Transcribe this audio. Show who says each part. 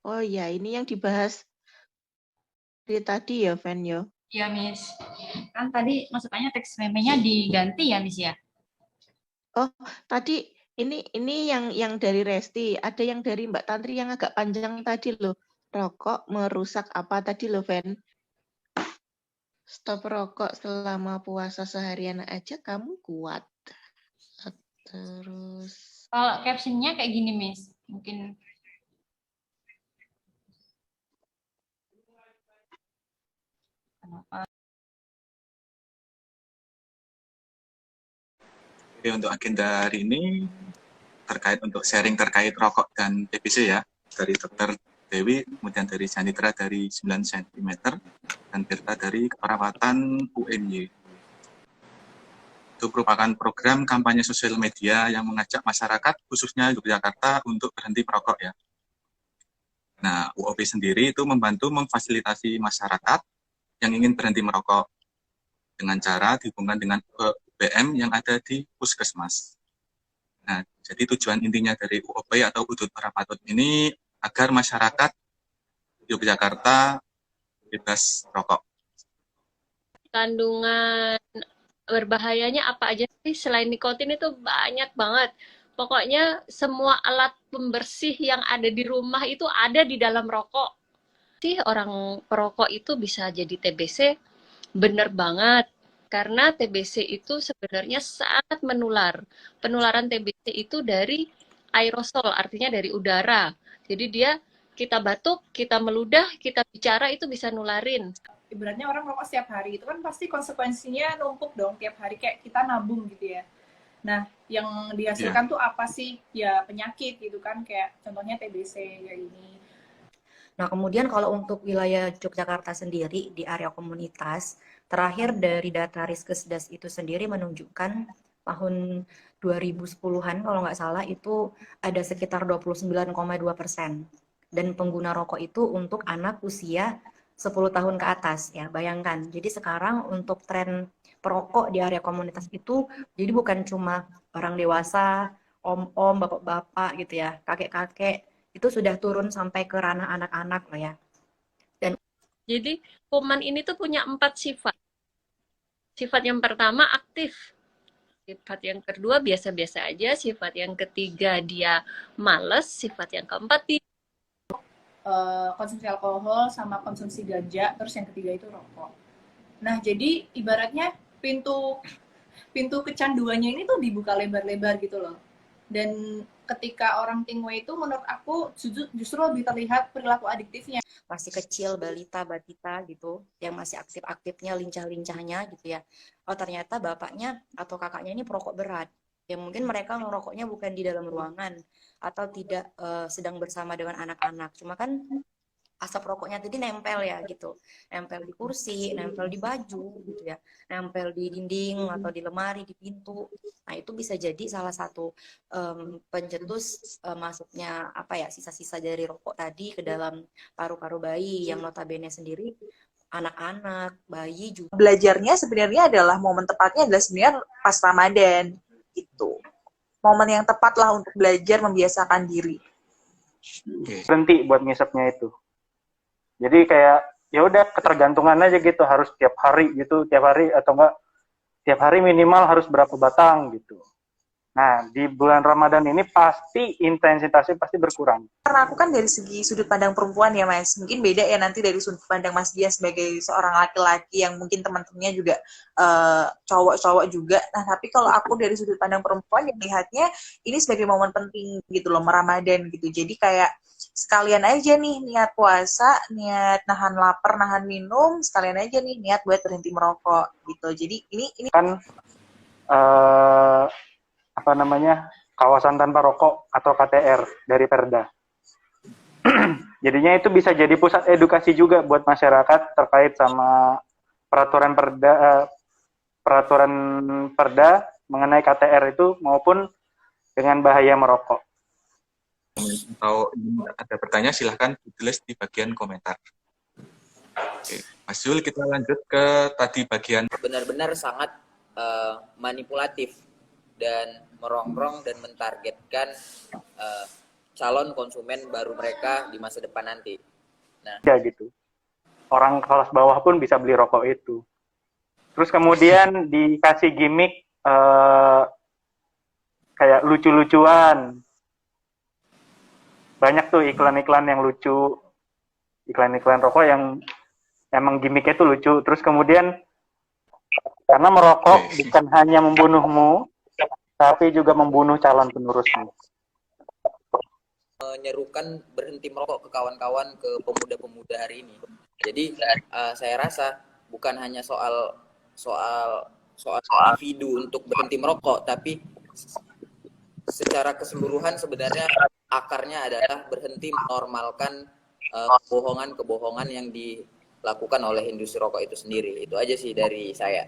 Speaker 1: Oh iya, ini yang dibahas dari tadi ya, Ven ya?
Speaker 2: Iya, Miss. Kan tadi masukannya teks meme-nya diganti ya, Miss ya?
Speaker 1: Oh, tadi ini yang dari Resti, ada yang dari Mbak Tantri yang agak panjang tadi loh. Rokok merusak apa tadi loh, Ven? Stop rokok selama puasa seharian aja kamu kuat. Terus
Speaker 2: Kalau captionnya kayak gini, Miss. Mungkin kenapa?
Speaker 3: Jadi untuk agenda hari ini terkait untuk sharing terkait rokok dan TBC ya, dari Dr. Dewi, kemudian dari Janitra dari 9 cm, dan Tirta dari keperawatan UNY. Itu merupakan program kampanye sosial media yang mengajak masyarakat, khususnya Yogyakarta, untuk berhenti merokok ya. Nah, UOP sendiri itu membantu memfasilitasi masyarakat yang ingin berhenti merokok dengan cara dihubungkan dengan BM yang ada di puskesmas. Nah, jadi tujuan intinya dari UOP atau Udut Parapatut ini agar masyarakat Yogyakarta bebas rokok.
Speaker 4: Kandungan berbahayanya apa aja sih? Selain nikotin itu banyak banget. Pokoknya semua alat pembersih yang ada di rumah itu ada di dalam rokok. Sih orang perokok itu bisa jadi TBC, bener banget. Karena TBC itu sebenarnya sangat menular. Penularan TBC itu dari aerosol, artinya dari udara. Jadi dia kita batuk, kita meludah, kita bicara itu bisa nularin.
Speaker 5: Ibaratnya orang merokok setiap hari itu kan pasti konsekuensinya numpuk dong tiap hari, kayak kita nabung gitu ya. Nah, yang dihasilkan tuh apa sih? Ya penyakit gitu kan, kayak contohnya TBC kayak ini.
Speaker 6: Nah, kemudian kalau untuk wilayah Yogyakarta sendiri di area komunitas, terakhir dari data Riskesdas itu sendiri menunjukkan tahun 2010-an kalau nggak salah itu ada sekitar 29,2%. Dan pengguna rokok itu untuk anak usia 10 tahun ke atas ya, bayangkan. Jadi sekarang untuk tren perokok di area komunitas itu jadi bukan cuma orang dewasa, om-om, bapak-bapak gitu ya, kakek-kakek, itu sudah turun sampai ke ranah anak-anak lah ya. Dan
Speaker 4: Jadi kuman ini tuh punya 4 sifat. Sifat yang pertama aktif. Sifat yang kedua biasa-biasa aja. Sifat yang ketiga dia males. Sifat yang keempat dia
Speaker 5: konsumsi alkohol sama konsumsi ganja, terus yang ketiga itu rokok. Nah, jadi ibaratnya pintu kecanduannya ini tuh dibuka lebar-lebar gitu loh. Dan ketika orang tingwe itu menurut aku justru lebih terlihat perilaku adiktifnya.
Speaker 6: Masih kecil, balita, batita gitu, yang masih aktif-aktifnya, lincah-lincahnya gitu ya. Oh ternyata bapaknya atau kakaknya ini perokok berat. Ya mungkin mereka merokoknya bukan di dalam ruangan atau tidak sedang bersama dengan anak-anak. Cuma kan asap rokoknya tadi nempel ya gitu, nempel di kursi, nempel di baju gitu ya, nempel di dinding atau di lemari, di pintu. Nah itu bisa jadi salah satu pencetus masuknya apa ya, sisa-sisa dari rokok tadi ke dalam paru-paru bayi yang notabene sendiri anak-anak, bayi juga.
Speaker 7: Belajarnya sebenarnya adalah momen tepatnya adalah sebenarnya pas Ramadan gitu. Momen yang tepat lah untuk belajar membiasakan diri.
Speaker 8: Berhenti buat ngisapnya itu. Jadi kayak ya udah ketergantungan aja gitu, harus tiap hari gitu, tiap hari atau enggak tiap hari minimal harus berapa batang gitu. Nah, di bulan Ramadan ini pasti intensitasnya pasti berkurang.
Speaker 7: Karena aku kan dari segi sudut pandang perempuan ya Mas, mungkin beda ya nanti dari sudut pandang Mas Dia sebagai seorang laki-laki yang mungkin teman-temannya juga cowok-cowok juga. Nah, tapi kalau aku dari sudut pandang perempuan yang lihatnya ini sebagai momen penting gitu loh, Ramadan gitu. Jadi kayak sekalian aja nih niat puasa, niat nahan lapar, nahan minum, sekalian aja nih niat buat berhenti merokok gitu. Jadi ini
Speaker 8: kan apa namanya, kawasan tanpa rokok atau KTR dari Perda. Jadinya itu bisa jadi pusat edukasi juga buat masyarakat terkait sama peraturan Perda mengenai KTR itu maupun dengan bahaya merokok.
Speaker 3: Kalau ada pertanyaan silahkan ditulis di bagian komentar. Oke, Mas Zul, kita lanjut ke tadi bagian.
Speaker 9: Benar-benar sangat manipulatif dan merongrong dan mentargetkan calon konsumen baru mereka di masa depan nanti. Nah,
Speaker 8: ya gitu. Orang kelas bawah pun bisa beli rokok itu. Terus kemudian dikasih gimmick kayak lucu-lucuan. Banyak tuh iklan-iklan yang lucu, iklan-iklan rokok yang emang gimmicknya tuh lucu. Terus kemudian karena merokok bukan hanya membunuhmu, tapi juga membunuh calon penerusmu.
Speaker 9: menyerukan berhenti merokok ke kawan-kawan, ke pemuda-pemuda hari ini. Jadi saya rasa bukan hanya soal individu untuk berhenti merokok, tapi secara keseluruhan sebenarnya akarnya adalah berhenti menormalkan kebohongan-kebohongan yang dilakukan oleh industri rokok itu sendiri. Itu aja sih dari saya.